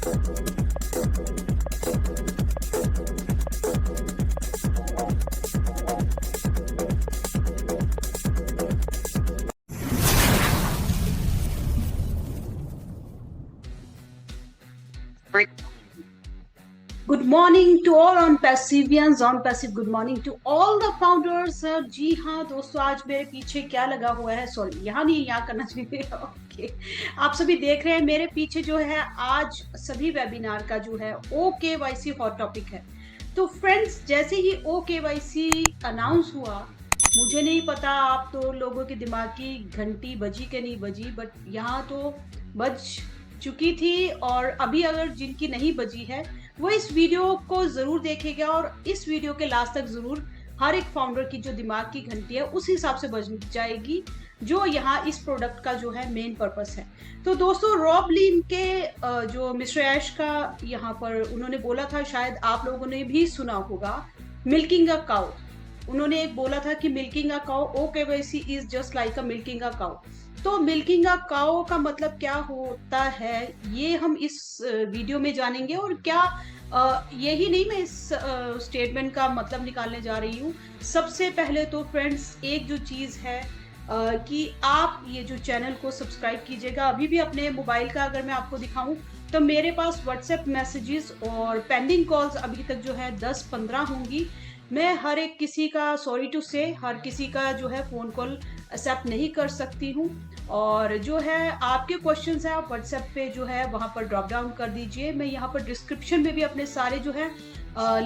Good morning to all on Passivians, on Passive good morning to all the founders। जी हाँ दोस्तों, आज मेरे पीछे क्या लगा हुआ है, सॉरी यहाँ नहीं, यहाँ करना चाहिए। ओके, आप सभी देख रहे हैं मेरे पीछे जो है आज सभी वेबिनार का जो है OKYC हॉट टॉपिक है। तो फ्रेंड्स, जैसे ही OKYC अनाउंस हुआ, मुझे नहीं पता आप तो लोगों के दिमाग की घंटी बजी के नहीं बजी, बट यहाँ तो बज चुकी थी। और अभी अगर जिनकी नहीं बजी है वो इस वीडियो को जरूर देखेगा और इस वीडियो के लास्ट तक जरूर हर एक फाउंडर की जो दिमाग की घंटी है उस हिसाब से बज जाएगी, जो यहाँ इस प्रोडक्ट का जो है मेन पर्पस है। तो दोस्तों, रॉब लीन के जो मिस्टर ऐश का यहाँ पर उन्होंने बोला था, शायद आप लोगों ने भी सुना होगा, मिल्किंग अ काउ। उन्होंने एक बोला था कि milking a cow, OKYC is just like a milking a cow. तो मिल्किंग अ काउ का मतलब क्या होता है, ये हम इस वीडियो में जानेंगे। और क्या यही नहीं, मैं इस स्टेटमेंट का मतलब निकालने जा रही हूँ। सबसे पहले तो फ्रेंड्स, एक जो चीज है कि आप ये जो चैनल को सब्सक्राइब कीजिएगा। अभी भी अपने मोबाइल का अगर मैं आपको दिखाऊं तो मेरे पास व्हाट्सएप मैसेजेस और पेंडिंग कॉल्स अभी तक जो है 10-15 होंगी। मैं हर एक किसी का, सॉरी टू से, हर किसी का जो है फोन कॉल एक्सेप्ट नहीं कर सकती हूँ। और जो है आपके क्वेश्चंस है, आप व्हाट्सएप पे जो है वहां पर ड्रॉप डाउन कर दीजिए। मैं यहाँ पर डिस्क्रिप्शन में भी अपने सारे जो है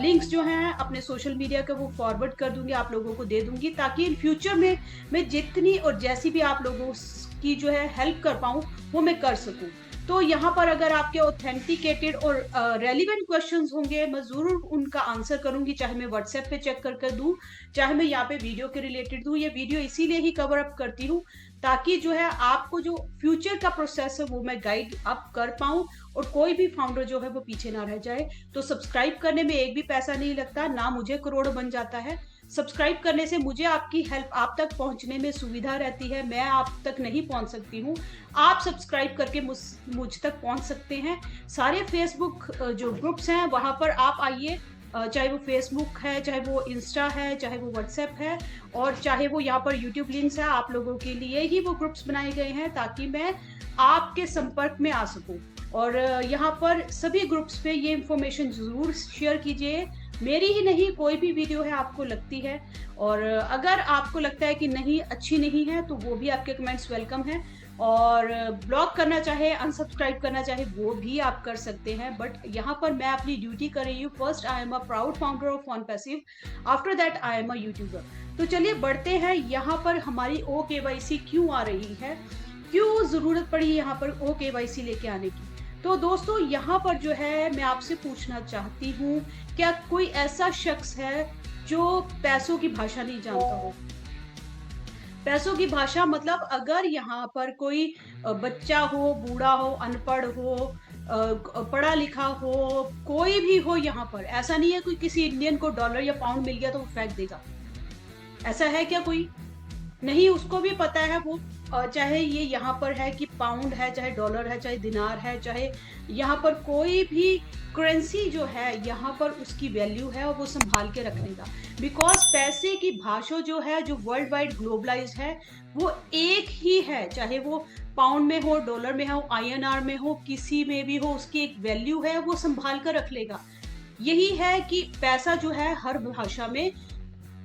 लिंक्स जो हैं अपने सोशल मीडिया के वो फॉरवर्ड कर दूंगी, आप लोगों को दे दूंगी, ताकि इन फ्यूचर में मैं जितनी और जैसी भी आप लोगों की जो है हेल्प कर पाऊँ वो मैं कर सकूँ। तो यहाँ पर अगर आपके ऑथेंटिकेटेड और रेलिवेंट क्वेश्चंस होंगे, मैं जरूर उनका आंसर करूंगी, चाहे मैं व्हाट्सएप पे चेक कर दूं, चाहे मैं यहाँ पे वीडियो के रिलेटेड दूं। ये वीडियो इसीलिए ही कवर अप करती हूँ ताकि जो है आपको जो फ्यूचर का प्रोसेस है वो मैं गाइड अप कर पाऊं और कोई भी फाउंडर जो है वो पीछे ना रह जाए। तो सब्सक्राइब करने में एक भी पैसा नहीं लगता, ना मुझे करोड़ बन जाता है। सब्सक्राइब करने से मुझे आपकी हेल्प आप तक पहुंचने में सुविधा रहती है, मैं आप तक नहीं पहुंच सकती हूँ, आप सब्सक्राइब करके मुझ तक पहुंच सकते हैं। सारे फेसबुक जो ग्रुप्स हैं वहां पर आप आइए, चाहे वो फेसबुक है, चाहे वो इंस्टा है, चाहे वो व्हाट्सएप है, और चाहे वो यहाँ पर यूट्यूब लिंक्स है, आप लोगों के लिए ही वो ग्रुप्स बनाए गए हैं ताकि मैं आपके संपर्क में आ सकूं। और यहाँ पर सभी ग्रुप्स पे ये इंफॉर्मेशन जरूर शेयर कीजिए। मेरी ही नहीं, कोई भी वीडियो है आपको लगती है और अगर आपको लगता है कि नहीं, अच्छी नहीं है, तो वो भी आपके कमेंट्स वेलकम है। और ब्लॉक करना चाहे, अनसब्सक्राइब करना चाहे, वो भी आप कर सकते हैं। बट यहाँ पर मैं अपनी ड्यूटी कर रही हूँ। First, I am a proud founder of on passive, after that I am a YouTuber. तो चलिए बढ़ते हैं। यहाँ पर हमारी OKYC क्यों आ रही है, क्यों जरूरत पड़ी यहाँ पर OKYC लेके आने की। तो दोस्तों, यहाँ पर जो है मैं आपसे पूछना चाहती हूँ, क्या कोई ऐसा शख्स है जो पैसों की भाषा नहीं जानता हो। पैसों की भाषा मतलब अगर यहाँ पर कोई बच्चा हो, बूढ़ा हो, अनपढ़ हो, पढ़ा लिखा हो, कोई भी हो, यहाँ पर ऐसा नहीं है कोई किसी इंडियन को डॉलर या पाउंड मिल गया तो वो फेंक देगा। ऐसा है क्या कोई? नहीं, उसको भी पता है वो, चाहे ये यहाँ पर है कि पाउंड है, चाहे डॉलर है, चाहे दिनार है, चाहे यहाँ पर कोई भी करेंसी जो है, यहाँ पर उसकी वैल्यू है और वो संभाल के रख लेगा। बिकॉज पैसे की भाषा जो है, जो वर्ल्ड वाइड ग्लोबलाइज है, वो एक ही है, चाहे वो पाउंड में हो, डॉलर में हो, INR में हो, किसी में भी हो, उसकी एक वैल्यू है, वो संभाल कर रख लेगा। यही है कि पैसा जो है हर भाषा में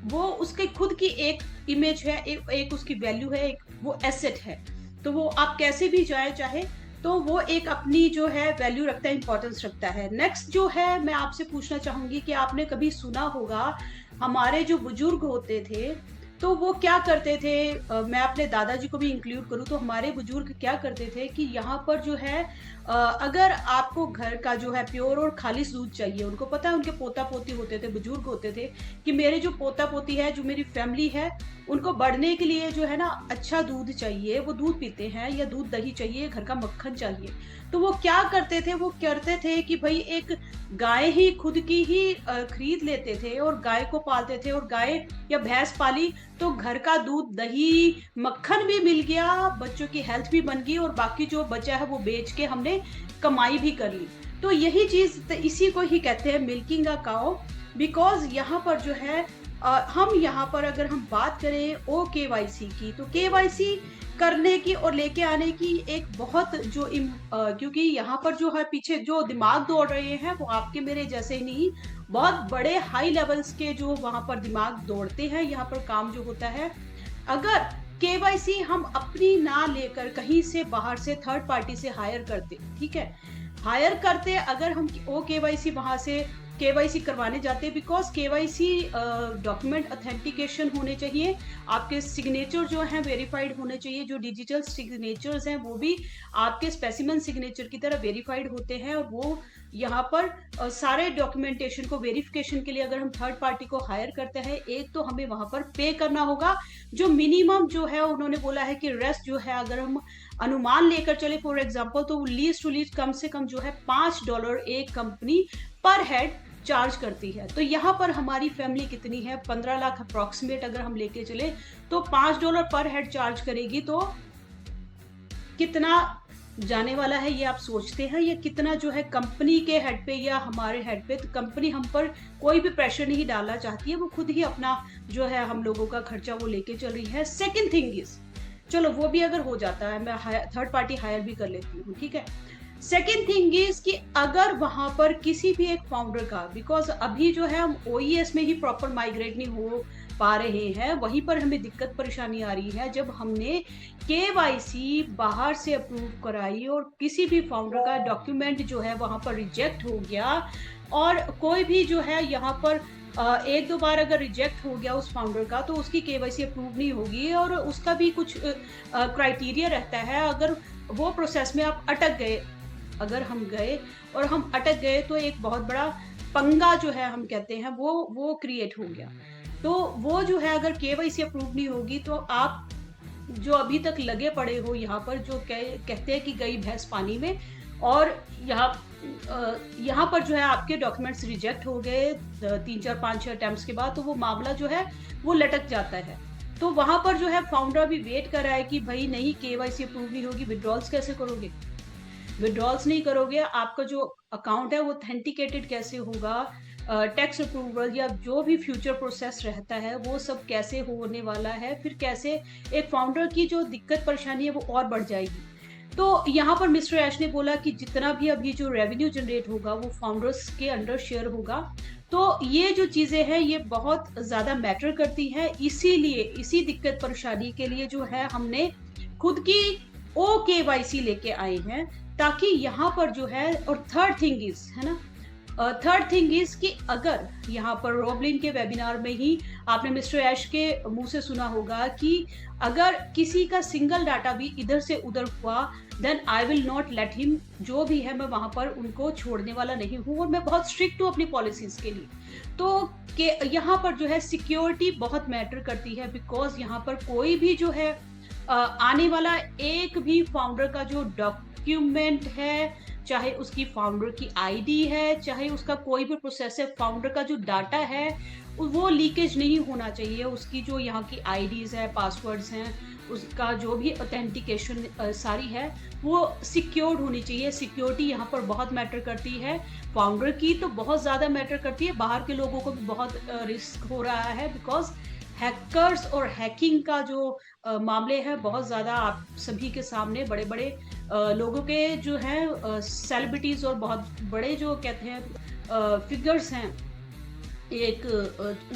वो उसके खुद की एक इमेज है, एक उसकी वैल्यू है, एक वो एसेट है। तो वो आप कैसे भी जाए चाहे, तो वो एक अपनी जो है वैल्यू रखता है, इंपॉर्टेंस रखता है। नेक्स्ट जो है मैं आपसे पूछना चाहूंगी कि आपने कभी सुना होगा, हमारे जो बुजुर्ग होते थे तो वो क्या करते थे, मैं अपने दादाजी को भी इंक्लूड करूँ तो हमारे बुजुर्ग क्या करते थे कि यहाँ पर जो है अगर आपको घर का जो है प्योर और खालिश दूध चाहिए, उनको पता है, उनके पोता पोती होते थे, बुजुर्ग होते थे कि मेरे जो पोता पोती है, जो मेरी फैमिली है, उनको बढ़ने के लिए जो है ना अच्छा दूध चाहिए, वो दूध पीते हैं, या दूध दही चाहिए, घर का मक्खन चाहिए। तो वो क्या करते थे, वो करते थे कि भाई एक गाय ही खुद की ही खरीद लेते थे और गाय को पालते थे, और गाय या भैंस पाली तो घर का दूध, दही, मक्खन भी मिल गया, बच्चों की हेल्थ भी बन गई, और बाकी जो बचा है वो बेच के हमने कमाई भी कर ली। तो यही चीज, इसी को ही कहते हैं मिल्किंग अ काउ। बिकॉज यहाँ पर जो है हम यहाँ पर अगर हम बात करें OKYC की, तो KYC करने की और लेके आने की एक बहुत जो क्योंकि यहाँ पर जो है पीछे जो दिमाग दौड़ रहे हैं वो आपके मेरे जैसे ही नहीं, बहुत बड़े हाई लेवल्स के जो वहां पर दिमाग दौड़ते हैं, यहाँ पर काम जो होता है। अगर KYC हम अपनी ना लेकर कहीं से बाहर से थर्ड पार्टी से हायर करते, ठीक है, हायर करते अगर हम OKYC वहां से KYC करवाने जाते हैं, बिकॉज KYC डॉक्यूमेंट ऑथेंटिकेशन होने चाहिए, आपके सिग्नेचर जो हैं वेरीफाइड होने चाहिए, जो डिजिटल सिग्नेचर्स हैं वो भी आपके स्पेसिमन सिग्नेचर की तरह वेरीफाइड होते हैं। और वो यहाँ पर सारे डॉक्यूमेंटेशन को वेरिफिकेशन के लिए अगर हम थर्ड पार्टी को हायर करते हैं, एक तो हमें वहां पर पे करना होगा, जो मिनिमम जो है उन्होंने बोला है कि रेस्ट जो है अगर हम अनुमान लेकर चले फॉर एग्जाम्पल, तो लीस्ट टू लीस्ट कम से कम जो है $5 एक कंपनी पर हेड चार्ज करती है। तो यहाँ पर हमारी फैमिली कितनी है, 15 लाख अप्रोक्सीमेट अगर हम लेके चले तो $5 पर हेड चार्ज करेगी, तो कितना जाने वाला है ये आप सोचते हैं। ये कितना जो है कंपनी के हेड पे या हमारे हेड पे, तो कंपनी हम पर कोई भी प्रेशर नहीं डालना चाहती है, वो खुद ही अपना जो है हम लोगों का खर्चा वो लेके चल रही है। सेकेंड थिंग इज, चलो वो भी अगर हो जाता है, मैं थर्ड पार्टी हायर भी कर लेती हूँ, ठीक है। सेकेंड थिंग इज कि अगर वहां पर किसी भी एक फाउंडर का, बिकॉज अभी जो है हम OES में ही प्रॉपर माइग्रेट नहीं हो पा रहे हैं, वहीं पर हमें दिक्कत परेशानी आ रही है। जब हमने KYC बाहर से अप्रूव कराई और किसी भी फाउंडर का डॉक्यूमेंट जो है वहां पर रिजेक्ट हो गया, और कोई भी जो है यहाँ पर एक दो बार अगर रिजेक्ट हो गया उस फाउंडर का, तो उसकी KYC अप्रूव नहीं होगी, और उसका भी कुछ क्राइटेरिया रहता है। अगर वो प्रोसेस में आप अटक गए, अगर हम गए और हम अटक गए, तो एक बहुत बड़ा पंगा जो है हम कहते हैं वो क्रिएट हो गया। तो वो जो है अगर KYC अप्रूव नहीं होगी, तो आप जो अभी तक लगे पड़े हो यहाँ पर, जो कहते हैं कि गई भैंस पानी में, और यहाँ पर जो है आपके डॉक्यूमेंट्स रिजेक्ट हो गए 3 4 5 6 अटेम्प्ट्स के बाद, तो वो मामला जो है वो लटक जाता है। तो वहां पर जो है फाउंडर भी वेट कर रहा है कि भाई नहीं, KYC अप्रूव नहीं होगी, विड्रॉल्स कैसे करोगे, विड्रॉल्स नहीं करोगे, आपका जो अकाउंट है वो ऑथेंटिकेटेड कैसे होगा, टैक्स अप्रूवल या जो भी फ्यूचर प्रोसेस रहता है वो सब कैसे होने वाला है, फिर कैसे एक फाउंडर की जो दिक्कत परेशानी है वो और बढ़ जाएगी। तो यहाँ पर मिस्टर ऐश ने बोला कि जितना भी अभी जो रेवेन्यू जनरेट होगा वो फाउंडर्स के अंडर शेयर होगा। तो ये जो चीजें हैं ये बहुत ज्यादा मैटर करती हैं, इसीलिए इसी दिक्कत परेशानी के लिए जो है हमने खुद की OKYC लेके आए हैं, ताकि यहाँ पर जो है। और थर्ड थिंग इज, है ना, थर्ड थिंग इज कि अगर यहाँ पर रॉबलिन के वेबिनार में ही आपने मिस्टर ऐश के मुंह से सुना होगा कि अगर किसी का सिंगल डाटा भी इधर से उधर हुआ, then I will not let him, जो भी है मैं वहां पर उनको छोड़ने वाला नहीं हूँ, और मैं बहुत स्ट्रिक्ट हूँ अपनी पॉलिसीज के लिए। तो यहाँ पर जो है सिक्योरिटी बहुत मैटर करती है, बिकॉज यहाँ पर कोई भी जो है आने वाला एक भी फाउंडर का जो डॉक्यूमेंट है, चाहे उसकी फाउंडर की ID है, चाहे उसका कोई भी प्रोसेस है, फाउंडर का जो डाटा है वो लीकेज नहीं होना चाहिए। उसकी जो यहाँ की IDs है, पासवर्ड्स हैं, उसका जो भी ऑथेंटिकेशन सारी है वो सिक्योर्ड होनी चाहिए। सिक्योरिटी यहाँ पर बहुत मैटर करती है, फाउंडर की तो बहुत ज़्यादा मैटर करती है, बाहर के लोगों को भी बहुत रिस्क हो रहा है, बिकॉज हैकर्स और हैकिंग का जो मामले हैं बहुत ज़्यादा आप सभी के सामने, बड़े बड़े लोगों के जो हैं सेलिब्रिटीज़ और बहुत बड़े जो कहते हैं फिगर्स हैं, एक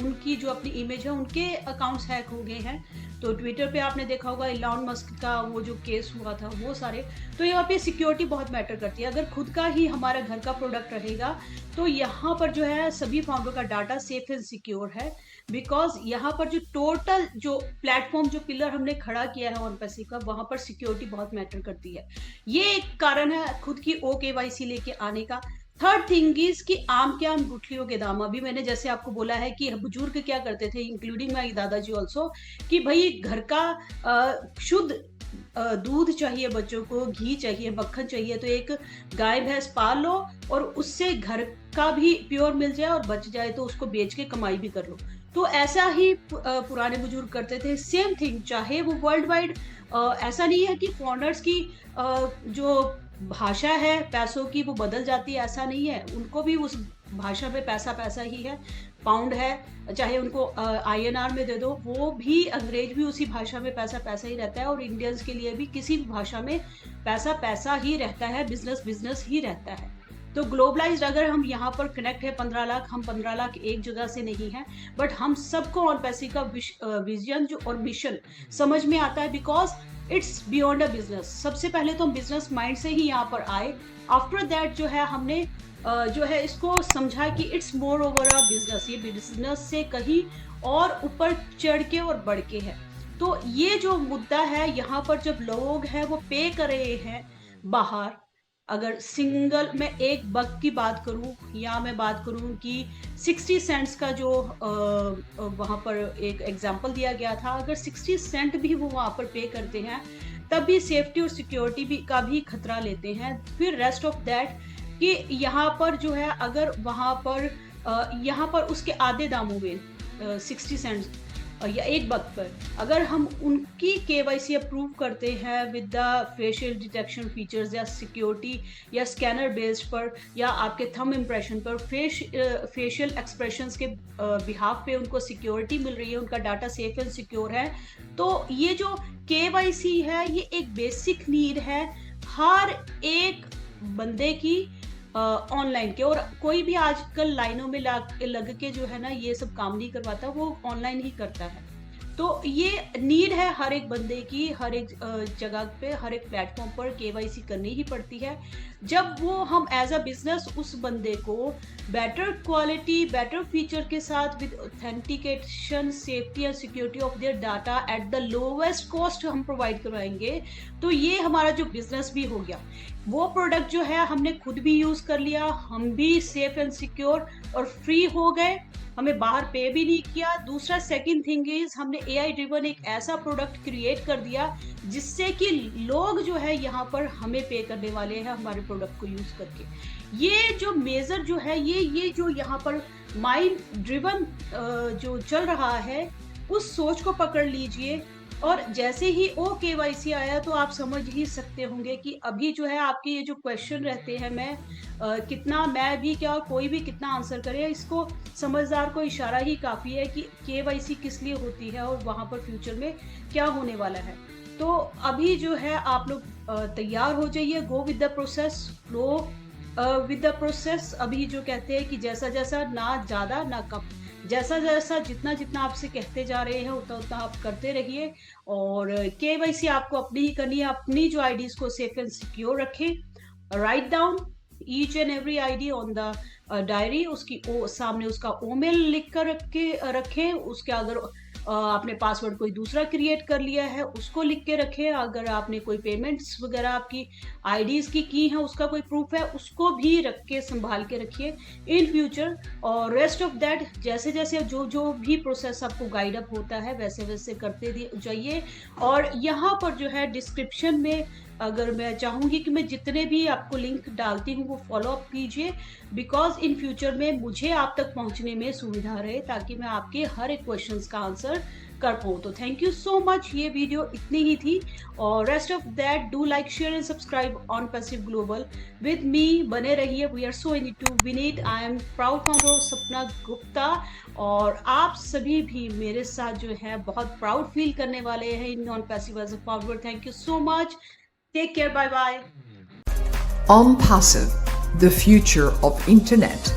उनकी जो अपनी इमेज है उनके अकाउंट्स हैक हो गए हैं। तो ट्विटर पे आपने देखा होगा इलॉन मस्क का वो जो केस हुआ था, वो सारे। तो यहाँ पे सिक्योरिटी बहुत मैटर करती है। अगर खुद का ही हमारा घर का प्रोडक्ट रहेगा तो यहाँ पर जो है सभी फाउंडर का डाटा सेफ एंड सिक्योर है, बिकॉज यहाँ पर जो टोटल जो प्लेटफॉर्म जो पिलर हमने खड़ा किया है OnPassy का, वहां पर सिक्योरिटी बहुत मैटर करती है। ये एक कारण है खुद की OKYC लेके आने का। थर्ड थिंग इज कि आम के आम गुठलियों के दाम, अभी मैंने जैसे आपको बोला है कि बुजुर्ग क्या करते थे, इंक्लूडिंग माई दादाजी ऑल्सो, कि भाई घर का शुद्ध दूध चाहिए, बच्चों को घी चाहिए, मक्खन चाहिए, तो एक गाय भैंस पाल लो और उससे घर का भी प्योर मिल जाए, और बच जाए तो उसको बेच के कमाई भी कर लो। तो ऐसा ही पुराने बुजुर्ग करते थे। सेम थिंग चाहे वो वर्ल्ड वाइड, ऐसा नहीं है कि फॉरेनर्स की जो भाषा है पैसों की, वो बदल जाती है ऐसा नहीं है, उनको भी उस भाषा में पैसा पैसा ही है। पाउंड है, चाहे उनको INR में दे दो, वो भी अंग्रेज भी उसी भाषा में पैसा पैसा ही रहता है, और इंडियंस के लिए भी किसी भी भाषा में पैसा पैसा ही रहता है, बिजनेस बिजनेस ही रहता है। तो ग्लोबलाइज्ड अगर हम यहाँ पर कनेक्ट है 15 लाख, हम 15 लाख एक जगह से नहीं है, बट हम सबको ऑन पैसे का विजन जो और मिशन समझ में आता है, because it's beyond a business. सबसे पहले तो हम बिजनेस माइंड से ही यहाँ पर आए, आफ्टर दैट जो है हमने जो है इसको समझा कि it's more over a business, ये बिजनेस से कहीं और ऊपर चढ़ के और बढ़ के है। तो ये जो मुद्दा है यहाँ पर, जब लोग हैं वो पे कर रहे हैं बाहर, अगर सिंगल मैं एक बग की बात करूं, या मैं बात करूं कि 60 सेंट्स का जो वहां पर एक एग्जांपल दिया गया था, अगर 60 सेंट भी वो वहां पर पे करते हैं, तब भी सेफ्टी और सिक्योरिटी भी का भी खतरा लेते हैं। फिर रेस्ट ऑफ दैट कि यहाँ पर जो है, अगर वहां पर यहाँ पर उसके आधे दामों में 60 सेंट्स या एक बग पर अगर हम उनकी KYC अप्रूव करते हैं with the facial detection features या सिक्योरिटी या स्कैनर बेस्ड पर, या आपके थंब इम्प्रेशन पर फेशियल एक्सप्रेशंस के बिहाफ पे उनको सिक्योरिटी मिल रही है, उनका डाटा सेफ एंड सिक्योर है, तो ये जो KYC है ये एक बेसिक नीड है हर एक बंदे की ऑनलाइन के। और कोई भी आजकल लाइनों में लग के जो है ना ये सब काम नहीं करवाता, वो ऑनलाइन ही करता है। तो ये नीड है हर एक बंदे की, हर एक जगह पे, हर एक प्लेटफॉर्म पर KYC करनी ही पड़ती है। जब वो हम एज अ बिजनेस उस बंदे को बेटर क्वालिटी बेटर फीचर के साथ with authentication safety and security of their data at the lowest cost हम प्रोवाइड करवाएंगे, तो ये हमारा जो बिजनेस भी हो गया। वो प्रोडक्ट जो है हमने खुद भी यूज कर लिया, हम भी सेफ एंड सिक्योर और फ्री हो गए, हमें बाहर पे भी नहीं किया। दूसरा सेकंड थिंग इज हमने AI ड्रिवन एक ऐसा प्रोडक्ट क्रिएट कर दिया जिससे कि लोग जो है यहाँ पर हमें पे करने वाले हैं हमारे प्रोडक्ट को यूज करके। ये जो मेजर जो है ये जो यहाँ पर माइंड ड्रिवन जो चल रहा है, उस सोच को पकड़ लीजिए। और जैसे ही KYC आया तो आप समझ ही सकते होंगे कि अभी जो है आपके ये जो क्वेश्चन रहते हैं, कितना मैं भी क्या और कोई भी कितना आंसर करे, इसको समझदार को इशारा ही काफ़ी है कि KYC किस लिए होती है और वहाँ पर फ्यूचर में क्या होने वाला है। तो अभी जो है आप लोग तैयार हो जाइए, go with the process, flow with the process. अभी जो कहते हैं कि जैसा जैसा, ना ज़्यादा ना कम, जैसा जैसा जितना जितना आपसे कहते जा रहे हैं उतना उतना आप करते रहिए। और KYC आपको अपनी ही करनी है, अपनी जो IDs को सेफ एंड सिक्योर रखें। Write down each and every ID on the diary, उसकी सामने उसका ईमेल लिख कर रखें। उसके अगर आपने पासवर्ड कोई दूसरा क्रिएट कर लिया है उसको लिख के रखें। अगर आपने कोई पेमेंट्स वगैरह आपकी IDs की हैं, उसका कोई प्रूफ है, उसको भी रख के संभाल के रखिए इन फ्यूचर। और रेस्ट ऑफ दैट जैसे जैसे जो भी प्रोसेस आपको गाइड अप होता है वैसे वैसे करते जाइए। और यहाँ पर जो है डिस्क्रिप्शन में अगर मैं चाहूँगी कि मैं जितने भी आपको लिंक डालती हूँ वो फॉलो अप कीजिए, बिकॉज इन फ्यूचर में मुझे आप तक पहुँचने में सुविधा रहे, ताकि मैं आपके हर एक क्वेश्चंस का आंसर कर पाऊँ। तो थैंक यू सो मच, ये वीडियो इतनी ही थी। और rest of that do like share and subscribe on passive global with me, बने रहिए। We are so in to win it. I am proud founder Sapna Gupta, और आप सभी भी मेरे साथ जो है बहुत प्राउड फील करने वाले हैं in non passive as a founder. Thank you so much, take care, bye bye. OnPassive, the future of internet.